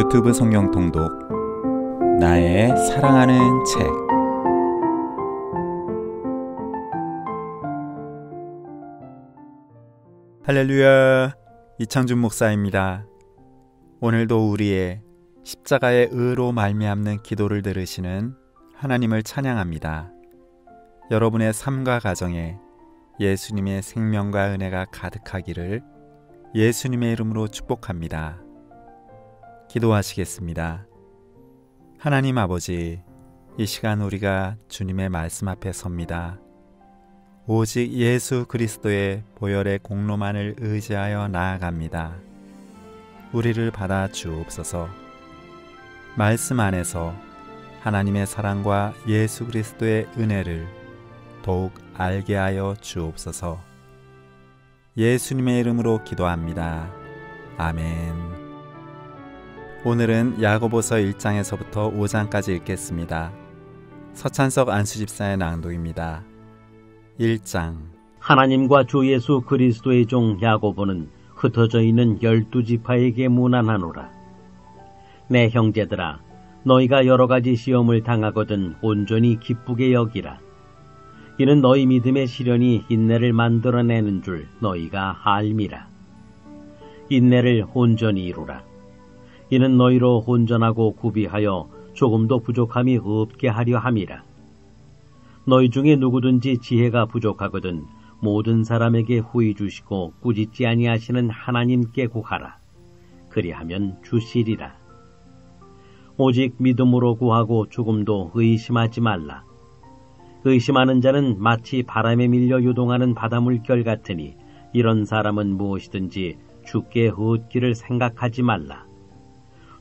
유튜브 성경 통독 나의 사랑하는 책. 할렐루야, 이창준 목사입니다. 오늘도 우리의 십자가의 의로 말미암는 기도를 들으시는 하나님을 찬양합니다. 여러분의 삶과 가정에 예수님의 생명과 은혜가 가득하기를 예수님의 이름으로 축복합니다. 기도하시겠습니다. 하나님 아버지, 이 시간 우리가 주님의 말씀 앞에 섭니다. 오직 예수 그리스도의 보혈의 공로만을 의지하여 나아갑니다. 우리를 받아 주옵소서. 말씀 안에서 하나님의 사랑과 예수 그리스도의 은혜를 더욱 알게 하여 주옵소서. 예수님의 이름으로 기도합니다. 아멘. 오늘은 야고보서 1장에서부터 5장까지 읽겠습니다. 서찬석 안수집사의 낭독입니다. 1장. 하나님과 주 예수 그리스도의 종 야고보는 흩어져 있는 12지파에게 문안하노라. 내 형제들아, 너희가 여러 가지 시험을 당하거든 온전히 기쁘게 여기라. 이는 너희 믿음의 시련이 인내를 만들어내는 줄 너희가 알미라. 인내를 온전히 이루라. 이는 너희로 온전하고 구비하여 조금도 부족함이 없게 하려 함이라. 너희 중에 누구든지 지혜가 부족하거든 모든 사람에게 후히 주시고 꾸짖지 아니하시는 하나님께 구하라. 그리하면 주시리라. 오직 믿음으로 구하고 조금도 의심하지 말라. 의심하는 자는 마치 바람에 밀려 요동하는 바닷물결 같으니 이런 사람은 무엇이든지 주께 얻기를 생각하지 말라.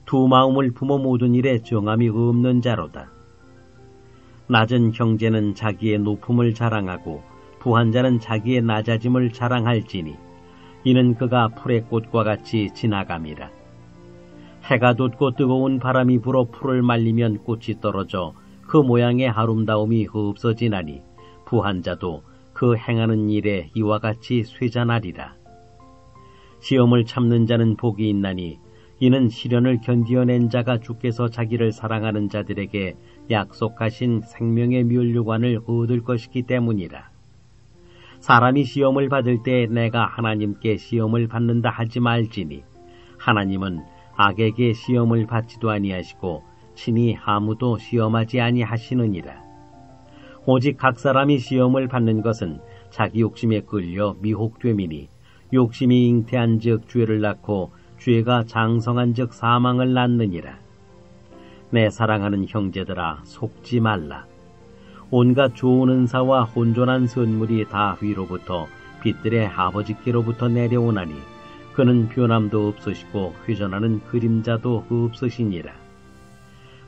두 마음을 품어 모든 일에 정함이 없는 자로다. 낮은 형제는 자기의 높음을 자랑하고 부한 자는 자기의 낮아짐을 자랑할지니 이는 그가 풀의 꽃과 같이 지나감이라. 해가 돋고 뜨거운 바람이 불어 풀을 말리면 꽃이 떨어져 그 모양의 아름다움이 없어지나니 부한 자도 그 행하는 일에 이와 같이 쇠잔하리라. 시험을 참는 자는 복이 있나니 이는 시련을 견디어낸 자가 주께서 자기를 사랑하는 자들에게 약속하신 생명의 면류관을 얻을 것이기 때문이라. 사람이 시험을 받을 때 내가 하나님께 시험을 받는다 하지 말지니 하나님은 악에게 시험을 받지도 아니하시고 친히 아무도 시험하지 아니하시느니라. 오직 각 사람이 시험을 받는 것은 자기 욕심에 끌려 미혹됨이니 욕심이 잉태한 즉 죄를 낳고 죄가 장성한 즉 사망을 낳느니라. 내 사랑하는 형제들아, 속지 말라. 온갖 좋은 은사와 온전한 선물이 다 위로부터 빛들의 아버지께로부터 내려오나니 그는 변함도 없으시고 회전하는 그림자도 없으시니라.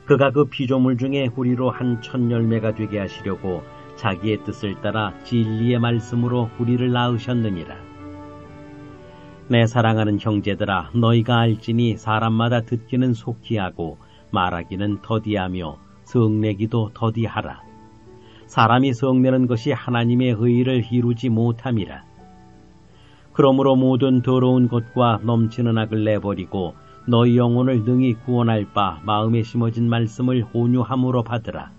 그가 그 피조물 중에 우리로 한 첫 열매가 되게 하시려고 자기의 뜻을 따라 진리의 말씀으로 우리를 낳으셨느니라. 내 사랑하는 형제들아, 너희가 알지니 사람마다 듣기는 속히 하고 말하기는 더디하며 성내기도 더디하라. 사람이 성내는 것이 하나님의 의를 이루지 못함이라. 그러므로 모든 더러운 것과 넘치는 악을 내버리고 너희 영혼을 능히 구원할 바 마음에 심어진 말씀을 온유함으로 받으라.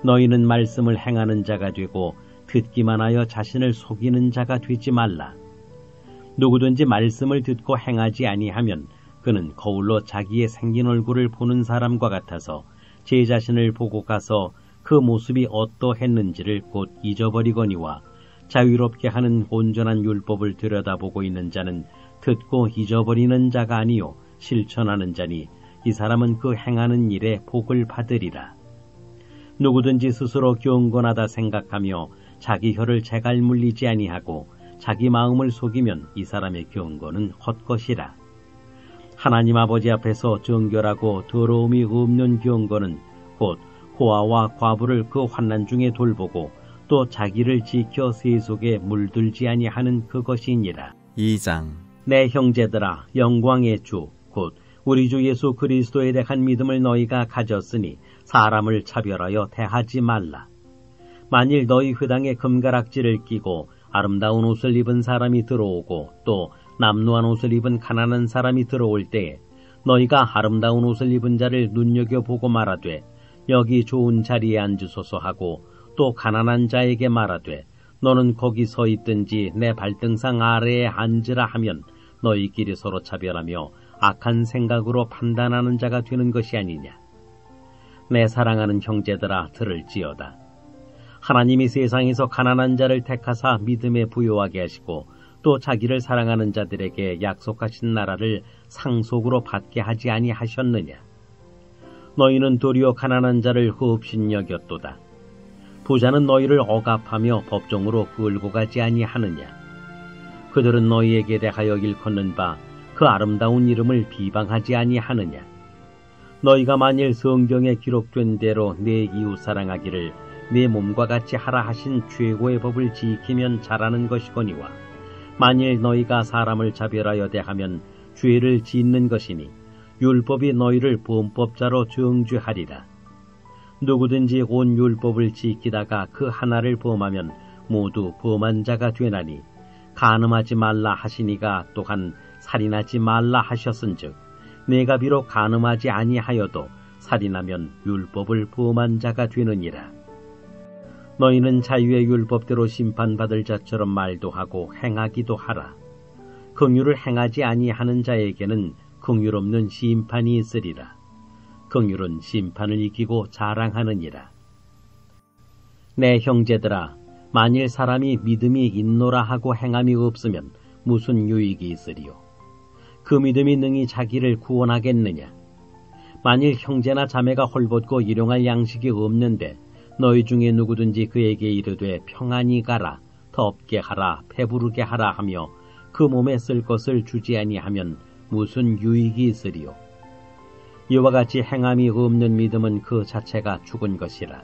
너희는 말씀을 행하는 자가 되고 듣기만 하여 자신을 속이는 자가 되지 말라. 누구든지 말씀을 듣고 행하지 아니하면 그는 거울로 자기의 생긴 얼굴을 보는 사람과 같아서 제 자신을 보고 가서 그 모습이 어떠했는지를 곧 잊어버리거니와 자유롭게 하는 온전한 율법을 들여다보고 있는 자는 듣고 잊어버리는 자가 아니요 실천하는 자니 이 사람은 그 행하는 일에 복을 받으리라. 누구든지 스스로 경건하다 생각하며 자기 혀를 제갈 물리지 아니하고 자기 마음을 속이면 이 사람의 경건은 헛것이라. 하나님 아버지 앞에서 정결하고 더러움이 없는 경건은 곧 고아와 과부를 그 환난 중에 돌보고 또 자기를 지켜 세속에 물들지 아니하는 그것이니라. 2장. 내 형제들아, 영광의 주 곧 우리 주 예수 그리스도에 대한 믿음을 너희가 가졌으니 사람을 차별하여 대하지 말라. 만일 너희 회당에 금가락지를 끼고 아름다운 옷을 입은 사람이 들어오고 또 남루한 옷을 입은 가난한 사람이 들어올 때에 너희가 아름다운 옷을 입은 자를 눈여겨보고 말하되 여기 좋은 자리에 앉으소서 하고 또 가난한 자에게 말하되 너는 거기 서 있든지 내 발등상 아래에 앉으라 하면 너희끼리 서로 차별하며 악한 생각으로 판단하는 자가 되는 것이 아니냐. 내 사랑하는 형제들아 들을지어다. 하나님이 세상에서 가난한 자를 택하사 믿음에 부요하게 하시고 또 자기를 사랑하는 자들에게 약속하신 나라를 상속으로 받게 하지 아니하셨느냐. 너희는 도리어 가난한 자를 흡신 여겼도다. 부자는 너희를 억압하며 법정으로 끌고 가지 아니하느냐. 그들은 너희에게 대하여 일컫는 바 그 아름다운 이름을 비방하지 아니하느냐. 너희가 만일 성경에 기록된 대로 내 이웃 사랑하기를 내 몸과 같이 하라 하신 최고의 법을 지키면 잘하는 것이거니와 만일 너희가 사람을 차별하여 대하면 죄를 짓는 것이니 율법이 너희를 범법자로 정죄하리라. 누구든지 온 율법을 지키다가 그 하나를 범하면 모두 범한 자가 되나니 간음하지 말라 하시니가 또한 살인하지 말라 하셨은즉 내가 비록 간음하지 아니하여도 살인하면 율법을 범한 자가 되느니라. 너희는 자유의 율법대로 심판받을 자처럼 말도 하고 행하기도 하라. 긍휼을 행하지 아니하는 자에게는 긍휼 없는 심판이 있으리라. 긍휼은 심판을 이기고 자랑하느니라. 내 형제들아, 만일 사람이 믿음이 있노라 하고 행함이 없으면 무슨 유익이 있으리요? 그 믿음이 능히 자기를 구원하겠느냐? 만일 형제나 자매가 헐벗고 일용할 양식이 없는데 너희 중에 누구든지 그에게 이르되 평안히 가라, 덥게 하라, 배부르게 하라 하며 그 몸에 쓸 것을 주지 아니하면 무슨 유익이 있으리요? 이와 같이 행함이 없는 믿음은 그 자체가 죽은 것이라.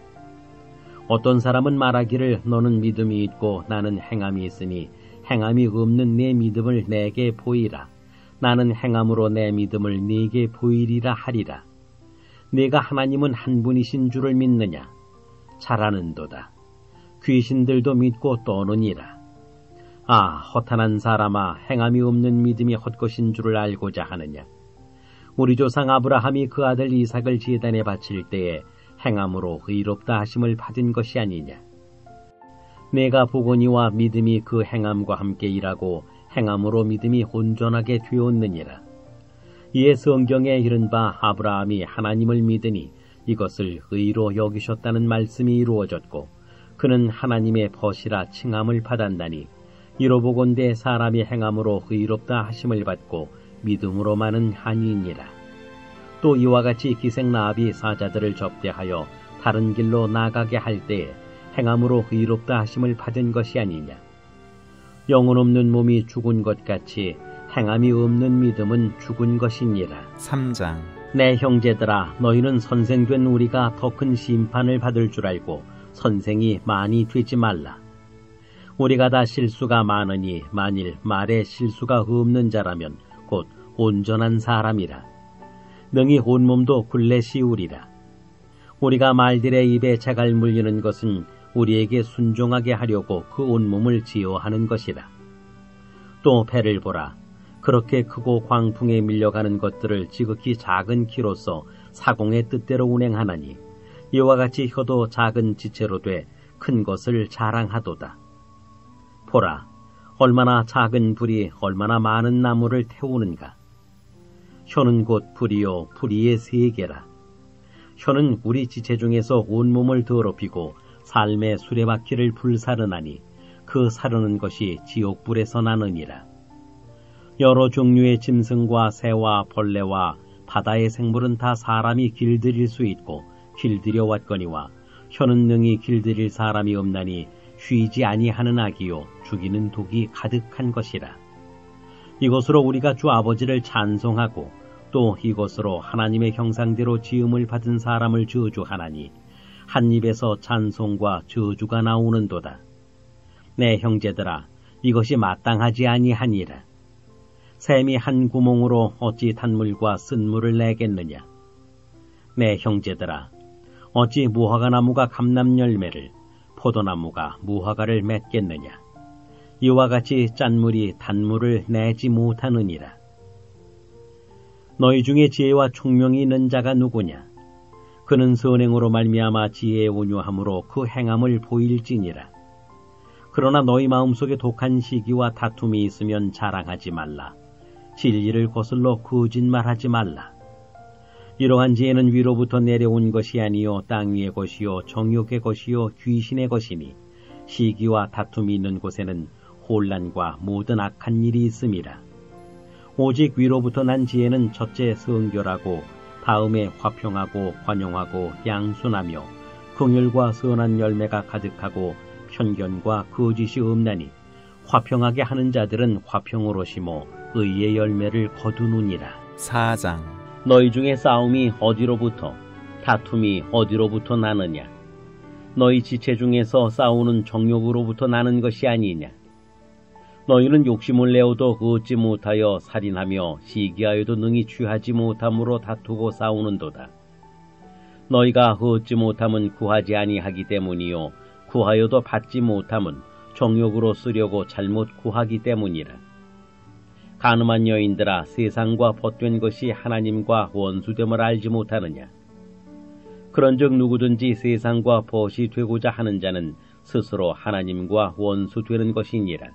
어떤 사람은 말하기를 너는 믿음이 있고 나는 행함이 있으니 행함이 없는 내 믿음을 내게 보이라. 나는 행함으로 내 믿음을 네게 보이리라 하리라. 네가 하나님은 한 분이신 줄을 믿느냐? 잘하는도다. 귀신들도 믿고 떠느니라. 아, 허탄한 사람아, 행함이 없는 믿음이 헛것인 줄을 알고자 하느냐? 우리 조상 아브라함이 그 아들 이삭을 제단에 바칠 때에 행함으로 의롭다 하심을 받은 것이 아니냐? 내가 보거니와 믿음이 그 행함과 함께 일하고 행함으로 믿음이 온전하게 되었느니라. 이에 성경에 이른바 아브라함이 하나님을 믿으니 이것을 의로 여기셨다는 말씀이 이루어졌고 그는 하나님의 벗이라 칭함을 받았나니 이로 보건대 사람이 행함으로 의롭다 하심을 받고 믿음으로만은 아니니라. 또 이와 같이 기생 라합이 사자들을 접대하여 다른 길로 나가게 할 때에 행함으로 의롭다 하심을 받은 것이 아니냐. 영혼 없는 몸이 죽은 것 같이 행함이 없는 믿음은 죽은 것이니라. 3장. 내 형제들아, 너희는 선생된 우리가 더 큰 심판을 받을 줄 알고 선생이 많이 되지 말라. 우리가 다 실수가 많으니 만일 말에 실수가 없는 자라면 곧 온전한 사람이라. 능히 온몸도 굴레 씌우리라. 우리가 말들의 입에 재갈 물리는 것은 우리에게 순종하게 하려고 그 온몸을 지어하는 것이라. 또 배를 보라. 그렇게 크고 광풍에 밀려가는 것들을 지극히 작은 키로서 사공의 뜻대로 운행하나니 이와 같이 혀도 작은 지체로 돼 큰 것을 자랑하도다. 보라, 얼마나 작은 불이 얼마나 많은 나무를 태우는가. 혀는 곧 불이요 불의의 세계라. 혀는 우리 지체 중에서 온몸을 더럽히고 삶의 수레바퀴를 불사르나니 그 사르는 것이 지옥불에서 나느니라. 여러 종류의 짐승과 새와 벌레와 바다의 생물은 다 사람이 길들일 수 있고 길들여 왔거니와 혀는 능히 길들일 사람이 없나니 쉬지 아니하는 악이요 죽이는 독이 가득한 것이라. 이것으로 우리가 주 아버지를 찬송하고 또 이것으로 하나님의 형상대로 지음을 받은 사람을 저주하나니 한 입에서 찬송과 저주가 나오는도다. 내 형제들아, 이것이 마땅하지 아니하니라. 샘이 한 구멍으로 어찌 단물과 쓴물을 내겠느냐. 내 형제들아, 어찌 무화과 나무가 감람 열매를, 포도나무가 무화과를 맺겠느냐. 이와 같이 짠물이 단물을 내지 못하느니라. 너희 중에 지혜와 총명이 있는 자가 누구냐? 그는 선행으로 말미암아 지혜의 온유함으로 그 행함을 보일지니라. 그러나 너희 마음속에 독한 시기와 다툼이 있으면 자랑하지 말라. 진리를 거슬러 거짓말하지 말라. 이러한 지혜는 위로부터 내려온 것이 아니요 땅 위의 것이요 정욕의 것이요 귀신의 것이니 시기와 다툼이 있는 곳에는 혼란과 모든 악한 일이 있음이라. 오직 위로부터 난 지혜는 첫째 성결하고 다음에 화평하고 관용하고 양순하며 긍휼과 선한 열매가 가득하고 편견과 거짓이 없나니 화평하게 하는 자들은 화평으로 심어 의의 열매를 거두느니라. 4장. 너희 중에 싸움이 어디로부터 다툼이 어디로부터 나느냐? 너희 지체 중에서 싸우는 정욕으로부터 나는 것이 아니냐? 너희는 욕심을 내어도 얻지 못하여 살인하며 시기하여도 능히 취하지 못함으로 다투고 싸우는도다. 너희가 얻지 못함은 구하지 아니하기 때문이요 구하여도 받지 못함은 정욕으로 쓰려고 잘못 구하기 때문이라. 간음한 여인들아, 세상과 벗된 것이 하나님과 원수됨을 알지 못하느냐? 그런즉 누구든지 세상과 벗이 되고자 하는 자는 스스로 하나님과 원수되는 것이니라.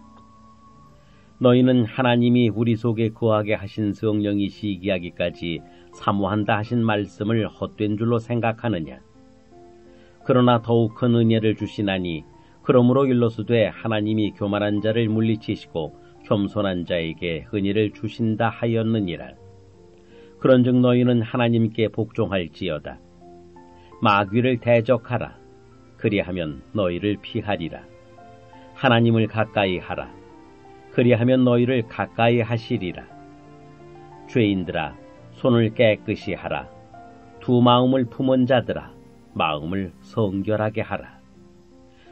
너희는 하나님이 우리 속에 거하게 하신 성령이 시기하기까지 사모한다 하신 말씀을 헛된 줄로 생각하느냐? 그러나 더욱 큰 은혜를 주시나니 그러므로 일러스되 하나님이 교만한 자를 물리치시고 겸손한 자에게 은혜를 주신다 하였느니라. 그런즉 너희는 하나님께 복종할지어다. 마귀를 대적하라. 그리하면 너희를 피하리라. 하나님을 가까이 하라. 그리하면 너희를 가까이 하시리라. 죄인들아, 손을 깨끗이 하라. 두 마음을 품은 자들아, 마음을 성결하게 하라.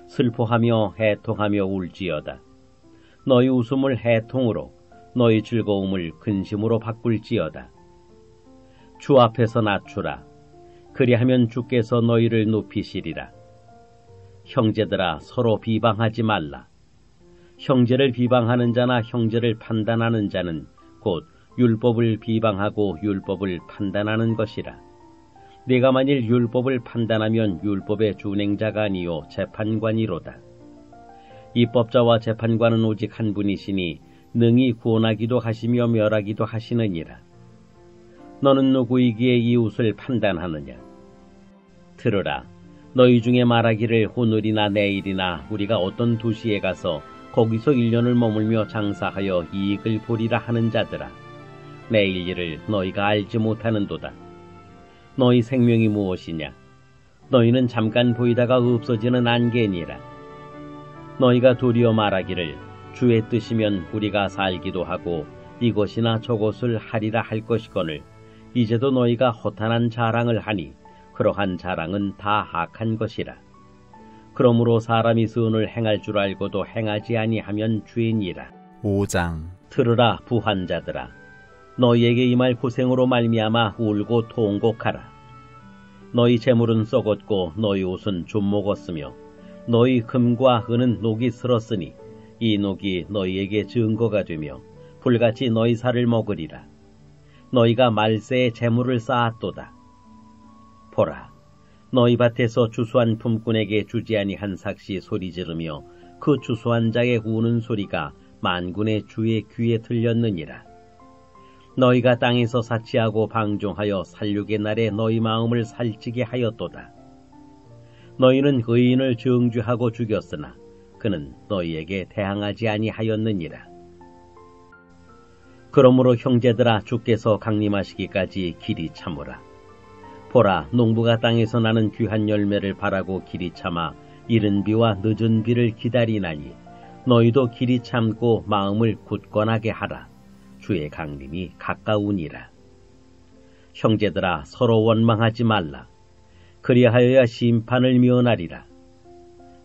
슬퍼하며 해통하며 울지어다. 너희 웃음을 해통으로, 너희 즐거움을 근심으로 바꿀지어다. 주 앞에서 낮추라. 그리하면 주께서 너희를 높이시리라. 형제들아, 서로 비방하지 말라. 형제를 비방하는 자나 형제를 판단하는 자는 곧 율법을 비방하고 율법을 판단하는 것이라. 네가 만일 율법을 판단하면 율법의 준행자가 아니요 재판관이로다. 입법자와 재판관은 오직 한 분이시니 능히 구원하기도 하시며 멸하기도 하시느니라. 너는 누구이기에 이웃을 판단하느냐? 들으라. 너희 중에 말하기를 오늘이나 내일이나 우리가 어떤 도시에 가서 거기서 1년을 머물며 장사하여 이익을 보리라 하는 자들아, 내일 일을 너희가 알지 못하는도다. 너희 생명이 무엇이냐? 너희는 잠깐 보이다가 없어지는 안개니라. 너희가 도리어 말하기를 주의 뜻이면 우리가 살기도 하고 이것이나 저것을 하리라 할 것이거늘 이제도 너희가 허탄한 자랑을 하니 그러한 자랑은 다 악한 것이라. 그러므로 사람이 선을 행할 줄 알고도 행하지 아니하면 죄니라. 5장. 들으라 부한 자들아, 너희에게 임할 고생으로 말미암아 울고 통곡하라. 너희 재물은 썩었고 너희 옷은 좀 먹었으며 너희 금과 은은 녹이 슬었으니 이 녹이 너희에게 증거가 되며 불같이 너희 살을 먹으리라. 너희가 말세에 재물을 쌓았도다. 보라, 너희 밭에서 추수한 품꾼에게 주지 아니한 삭시 소리 지르며 그 추수한 자의 우는 소리가 만군의 주의 귀에 들렸느니라. 너희가 땅에서 사치하고 방종하여 살육의 날에 너희 마음을 살찌게 하였도다. 너희는 의인을 정죄하고 죽였으나 그는 너희에게 대항하지 아니하였느니라. 그러므로 형제들아, 주께서 강림하시기까지 길이 참으라. 보라, 농부가 땅에서 나는 귀한 열매를 바라고 길이 참아 이른 비와 늦은 비를 기다리나니 너희도 길이 참고 마음을 굳건하게 하라. 주의 강림이 가까우니라. 형제들아, 서로 원망하지 말라. 그리하여야 심판을 면하리라.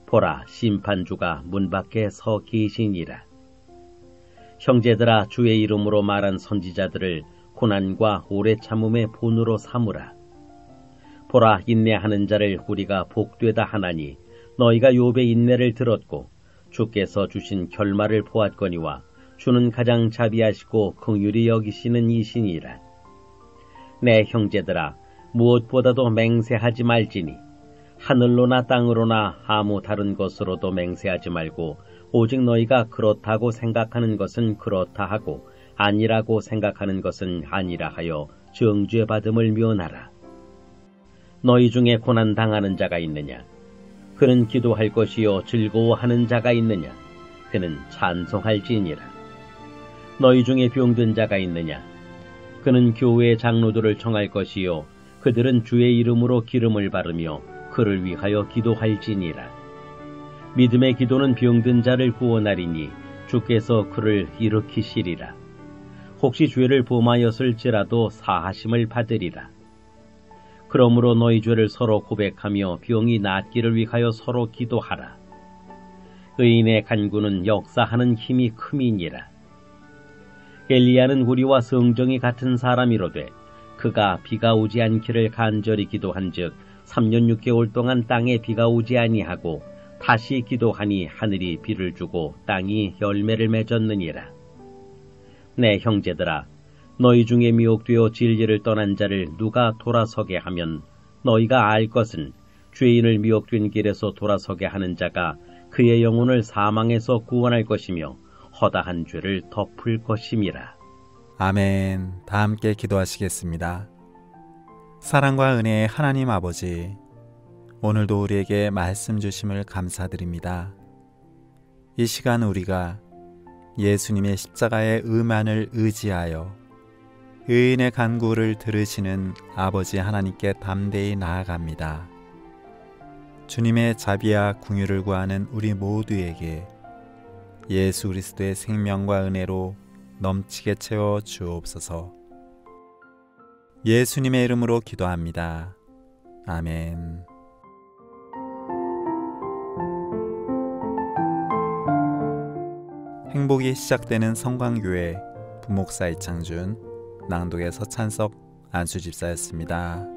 보라, 심판주가 문 밖에 서 계시니라. 형제들아, 주의 이름으로 말한 선지자들을 고난과 오래 참음의 본으로 삼으라. 보라, 인내하는 자를 우리가 복되다 하나니 너희가 욥의 인내를 들었고 주께서 주신 결말을 보았거니와 주는 가장 자비하시고 긍휼히 여기시는 이시니라. 내 형제들아, 무엇보다도 맹세하지 말지니 하늘로나 땅으로나 아무 다른 것으로도 맹세하지 말고 오직 너희가 그렇다고 생각하는 것은 그렇다 하고 아니라고 생각하는 것은 아니라 하여 정죄 받음을 면하라. 너희 중에 고난 당하는 자가 있느냐? 그는 기도할 것이요 즐거워하는 자가 있느냐? 그는 찬송할지니라. 너희 중에 병든 자가 있느냐? 그는 교회의 장로들을 청할 것이요 그들은 주의 이름으로 기름을 바르며 그를 위하여 기도할지니라. 믿음의 기도는 병든 자를 구원하리니 주께서 그를 일으키시리라. 혹시 죄를 범하였을지라도 사하심을 받으리라. 그러므로 너희 죄를 서로 고백하며 병이 낫기를 위하여 서로 기도하라. 의인의 간구는 역사하는 힘이 큼이니라. 엘리야는 우리와 성정이 같은 사람이로되 그가 비가 오지 않기를 간절히 기도한즉 3년 6개월 동안 땅에 비가 오지 아니하고 다시 기도하니 하늘이 비를 주고 땅이 열매를 맺었느니라. 내 형제들아, 너희 중에 미혹되어 진리를 떠난 자를 누가 돌아서게 하면 너희가 알 것은 죄인을 미혹된 길에서 돌아서게 하는 자가 그의 영혼을 사망에서 구원할 것이며 허다한 죄를 덮을 것임이라. 아멘. 다 함께 기도하시겠습니다. 사랑과 은혜의 하나님 아버지, 오늘도 우리에게 말씀 주심을 감사드립니다. 이 시간 우리가 예수님의 십자가의 의만을 의지하여 의인의 간구를 들으시는 아버지 하나님께 담대히 나아갑니다. 주님의 자비와 긍휼을 구하는 우리 모두에게 예수 그리스도의 생명과 은혜로 넘치게 채워 주옵소서. 예수님의 이름으로 기도합니다. 아멘. 행복이 시작되는 성광교회 부목사 이창준, 낭독의 서찬석 안수집사였습니다.